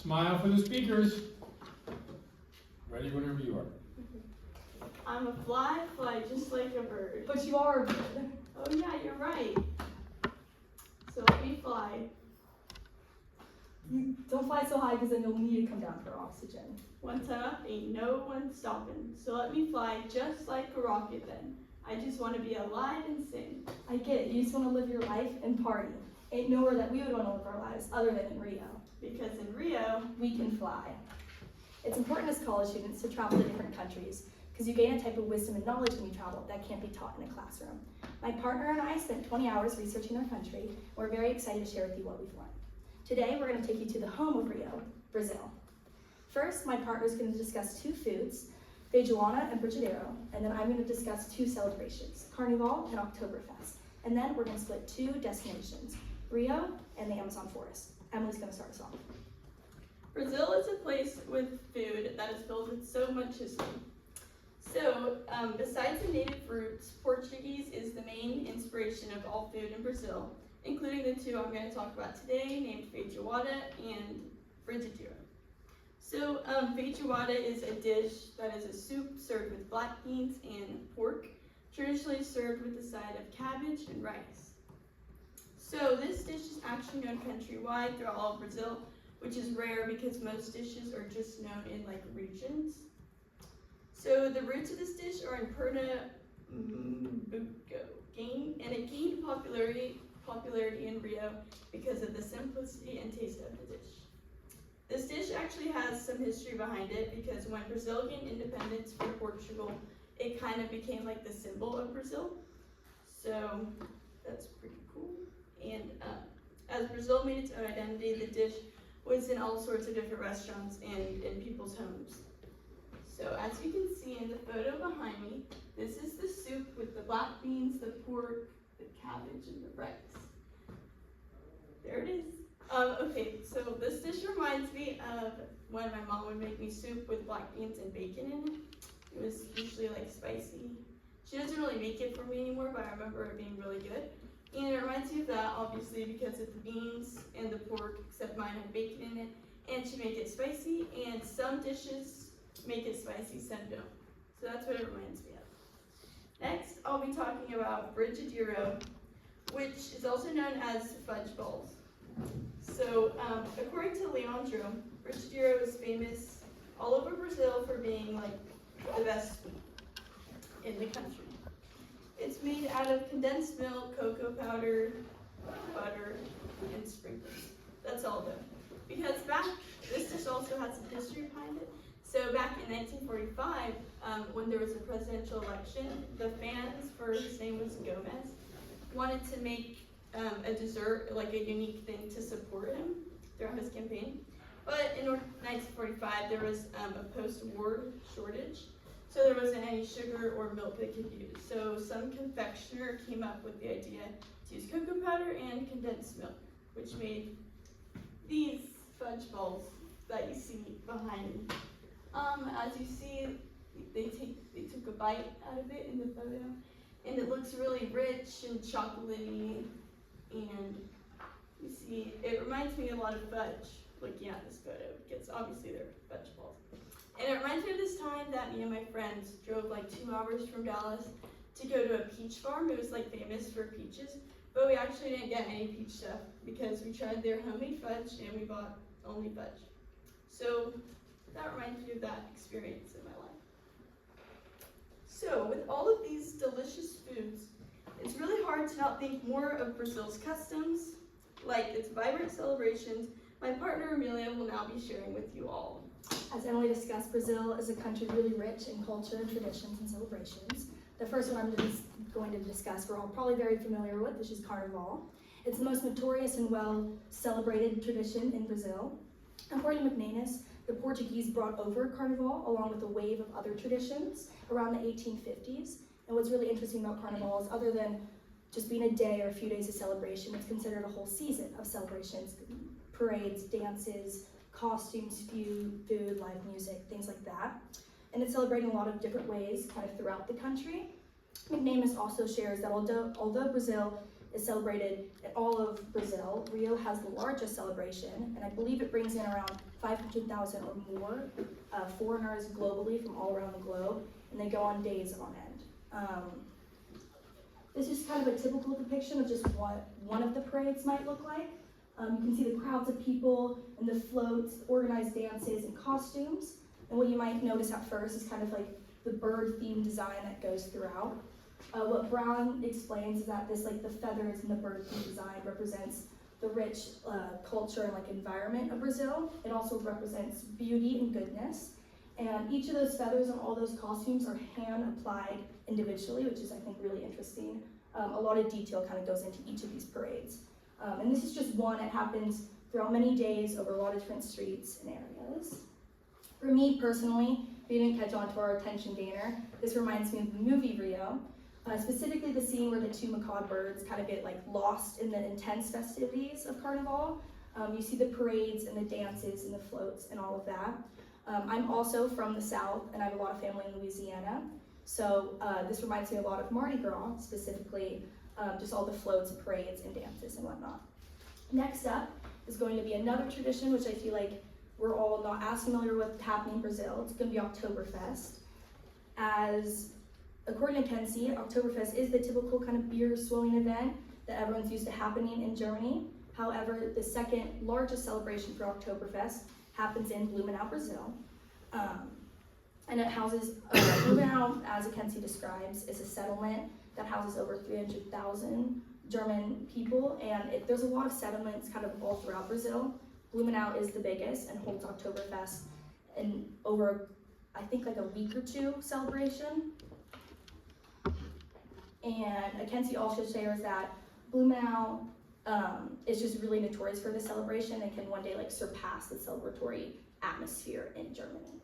Smile for the speakers. Ready whenever you are. I'm a fly just like a bird. But you are a bird. Oh yeah, you're right. So let me fly. You don't fly so high because then you'll need to come down for oxygen. One time up, ain't no one stopping. So let me fly just like a rocket then. I just want to be alive and sing. I get it. You just want to live your life and party. Ain't nowhere that we would want to live our lives other than in Rio. Because in Rio, We can fly. It's important as college students to travel to different countries because you gain a type of wisdom and knowledge when you travel that can't be taught in a classroom. My partner and I spent 20 hours researching our country. We're very excited to share with you what we've learned. Today, we're going to take you to the home of Rio, Brazil. First, my partner is going to discuss two foods, feijoada and brigadeiro, and then I'm going to discuss two celebrations, Carnival and Oktoberfest. And then we're going to split two destinations, Rio and the Amazon forest. Emily's going to start us off. Brazil is a place with food that is filled with so much history. So, besides the native roots, Portuguese is the main inspiration of all food in Brazil, including the two I'm going to talk about today, named feijoada and brigadeiro. So, feijoada is a dish that is a soup served with black beans and pork, traditionally served with a side of cabbage and rice. So, this dish is actually known countrywide throughout all of Brazil, which is rare because most dishes are just known in regions. So the roots of this dish are in Pernambuco, and it gained popularity in Rio because of the simplicity and taste of the dish. This dish actually has some history behind it because when Brazil gained independence from Portugal, it kind of became like the symbol of Brazil. So that's pretty cool. And as Brazil made its own identity, the dish was in all sorts of different restaurants and in people's homes. So as you can see in the photo behind me, this is the soup with the black beans, the pork, the cabbage, and the rice. There it is. Okay, so this dish reminds me of when my mom would make me soup with black beans and bacon in it. It was usually spicy. She doesn't really make it for me anymore, but I remember it being really good. And it reminds me of that, obviously, because of the beans and the pork, except mine had bacon in it. And she made it spicy, and some dishes make it spicy, some don't. So that's what it reminds me of. Next, I'll be talking about brigadeiro, which is also known as fudge balls. So, according to Leandro, brigadeiro is famous all over Brazil for being the best sweet in the country. It's made out of condensed milk, cocoa powder, butter, and sprinkles. That's all though. Because this dish also has some history behind it. So back in 1945, when there was a presidential election, the fans, his name was Gomez, wanted to make a dessert, a unique thing to support him throughout his campaign. But in 1945, there was a post-war shortage. So there wasn't any sugar or milk they could use. So some confectioner came up with the idea to use cocoa powder and condensed milk, which made these fudge balls that you see behind me. As you see, they took a bite out of it in the photo, and it looks really rich and chocolatey, and you see, it reminds me a lot of fudge, this photo, because obviously they're fudge balls. And it reminds me of this time that me and my friends drove 2 hours from Dallas to go to a peach farm. It was famous for peaches, but we actually didn't get any peach stuff because we tried their homemade fudge and we bought only fudge. So that reminds me of that experience in my life. So with all of these delicious foods, it's really hard to not think more of Brazil's customs, like its vibrant celebrations. My partner Amelia will now be sharing with you all. As Emily discussed, Brazil is a country really rich in culture, traditions, and celebrations. The first one I'm going to discuss, we're all probably very familiar with, which is Carnival. It's the most notorious and well-celebrated tradition in Brazil. According to McManus, the Portuguese brought over Carnival along with a wave of other traditions around the 1850s. And what's really interesting about Carnival is other than just being a day or a few days of celebration, it's considered a whole season of celebrations, parades, dances, costumes, food, live music, things like that. And it's celebrated in a lot of different ways kind of throughout the country. McManus also shares that although Brazil is celebrated in all of Brazil, Rio has the largest celebration, and I believe it brings in around 500,000 or more foreigners globally from all around the globe, and they go on days on end. This is kind of a typical depiction of just what one of the parades might look like. You can see the crowds of people and the floats, organized dances, and costumes. And what you might notice at first is kind of like the bird-themed design that goes throughout. What Brown explains is that this, like the feathers and the bird-themed design, represents the rich culture and like environment of Brazil. It also represents beauty and goodness. And each of those feathers and all those costumes are hand-applied individually, which is, I think, really interesting. A lot of detail kind of goes into each of these parades. And this is just one. It happens throughout many days over a lot of different streets and areas. For me personally, if you didn't catch on to our attention gainer, this reminds me of the movie Rio. Specifically the scene where the two macaw birds kind of get like lost in the intense festivities of Carnival. You see the parades and the dances and the floats and all of that. I'm also from the South, and I have a lot of family in Louisiana. So this reminds me a lot of Mardi Gras, specifically just all the floats, parades, and dances and whatnot. Next up is going to be another tradition, which I feel like we're all not as familiar with happening in Brazil. It's going to be Oktoberfest. As according to Kenzie, Oktoberfest is the typical kind of beer swilling event that everyone's used to happening in Germany. However, the second largest celebration for Oktoberfest happens in Blumenau, Brazil. And it houses, Blumenau, as Kenzie describes, is a settlement that houses over 300,000 German people, and there's a lot of settlements kind of all throughout Brazil. Blumenau is the biggest and holds Oktoberfest in over, I think, like a week or two celebration. And Kenzie also shares that Blumenau is just really notorious for this celebration and can one day like surpass the celebratory atmosphere in Germany.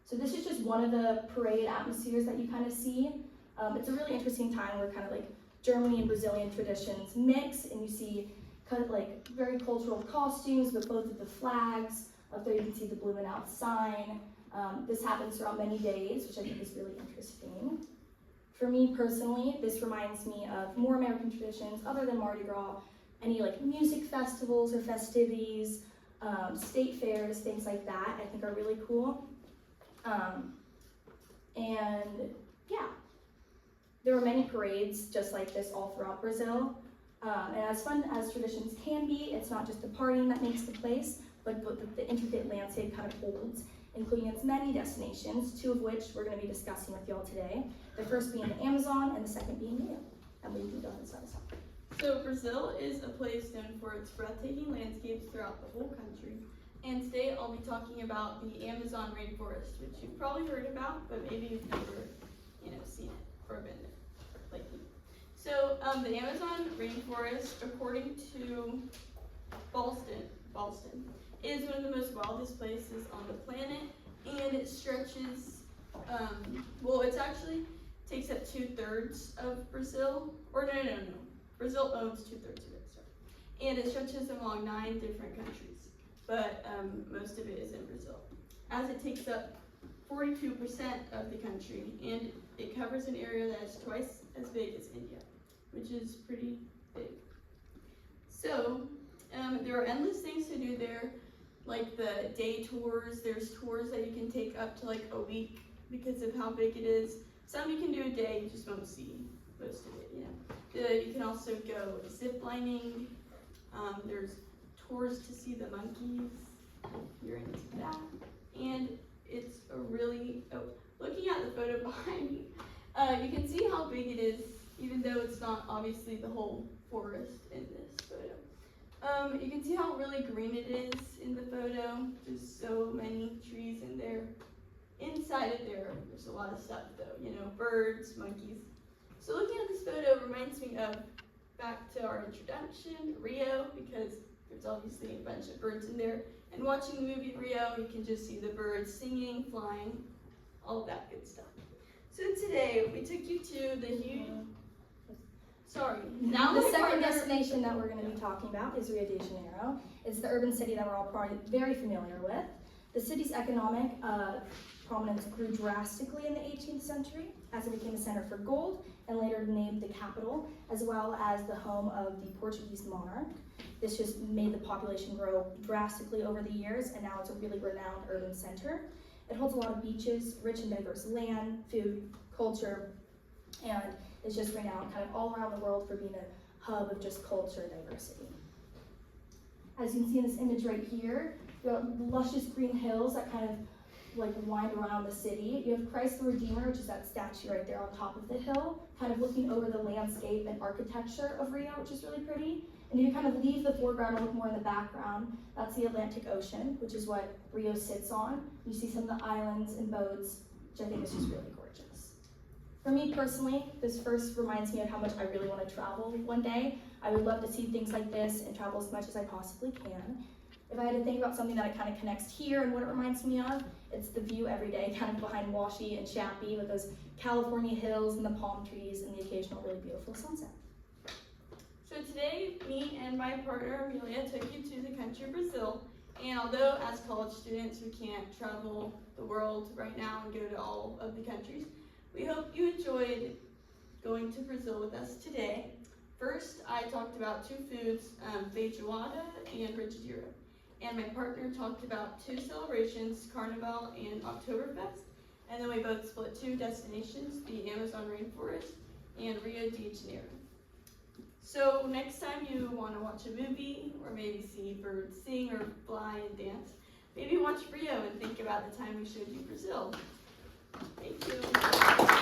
So this is just one of the parade atmospheres that you kind of see. It's a really interesting time where kind of like Germany and Brazilian traditions mix, and you see kind of like very cultural costumes with both of the flags. Up there you can see the Blumenau sign. This happens throughout many days, which I think is really interesting. For me personally, this reminds me of more American traditions other than Mardi Gras. Any like music festivals or festivities, state fairs, things like that, I think are really cool. And yeah, there are many parades just like this all throughout Brazil. And as fun as traditions can be, it's not just the partying that makes the place, but the intricate landscape kind of holds, including its many destinations, two of which we're going to be discussing with y'all today. The first being the Amazon and the second being Rio. And we can go ahead and start us off. So Brazil is a place known for its breathtaking landscapes throughout the whole country. And today I'll be talking about the Amazon rainforest, which you've probably heard about, but maybe you've never, seen it or been there, like me. So the Amazon rainforest, according to Ballston, is one of the most wildest places on the planet, and it stretches, it actually takes up 2/3 of Brazil, or no. Brazil owns 2/3 of it, sorry. And it stretches along 9 different countries, but most of it is in Brazil, as it takes up 42% of the country, and it covers an area that is twice as big as India, which is pretty big. So there are endless things to do there, like the day tours. There's tours that you can take up to like a week because of how big it is. Some you can do a day, you just won't see most of it, You can also go zip lining. There's tours to see the monkeys, if you're into that. And it's a really, looking at the photo behind me, you can see how big it is, even though it's not obviously the whole forest in this photo. You can see how really green it is in the photo. There's so many trees in there. Inside of there's a lot of stuff though, birds, monkeys. So looking at this photo reminds me of, back to our introduction, Rio, because there's obviously a bunch of birds in there. And watching the movie Rio, you can just see the birds singing, flying, all of that good stuff. So today, we took you to the huge, Now the second destination that we're going to be talking about is Rio de Janeiro. It's the urban city that we're all probably very familiar with. The city's economic prominence grew drastically in the 18th century as it became a center for gold and later named the capital, as well as the home of the Portuguese monarch. This just made the population grow drastically over the years, and now it's a really renowned urban center. It holds a lot of beaches, rich and diverse land, food, culture, and is just renowned kind of all around the world for being a hub of just culture and diversity. As you can see in this image right here, you have luscious green hills that kind of like wind around the city. You have Christ the Redeemer, which is that statue right there on top of the hill, kind of looking over the landscape and architecture of Rio, which is really pretty. And you kind of leave the foreground and look more in the background. That's the Atlantic Ocean, which is what Rio sits on. You see some of the islands and boats, which I think is just really gorgeous. For me personally, this first reminds me of how much I really want to travel one day. I would love to see things like this and travel as much as I possibly can. If I had to think about something that kind of connects here and what it reminds me of, it's the view every day, kind of behind Washi and Chappie with those California hills and the palm trees and the occasional really beautiful sunset. So today, me and my partner Amelia took you to the country of Brazil. And although as college students we can't travel the world right now and go to all of the countries, we hope you enjoyed going to Brazil with us today. First, I talked about two foods, feijoada and brigadeiro. And my partner talked about two celebrations, Carnival and Oktoberfest. And then we both split two destinations, the Amazon rainforest and Rio de Janeiro. So next time you want to watch a movie or maybe see birds sing or fly and dance, maybe watch Rio and think about the time we showed you Brazil. Thank you.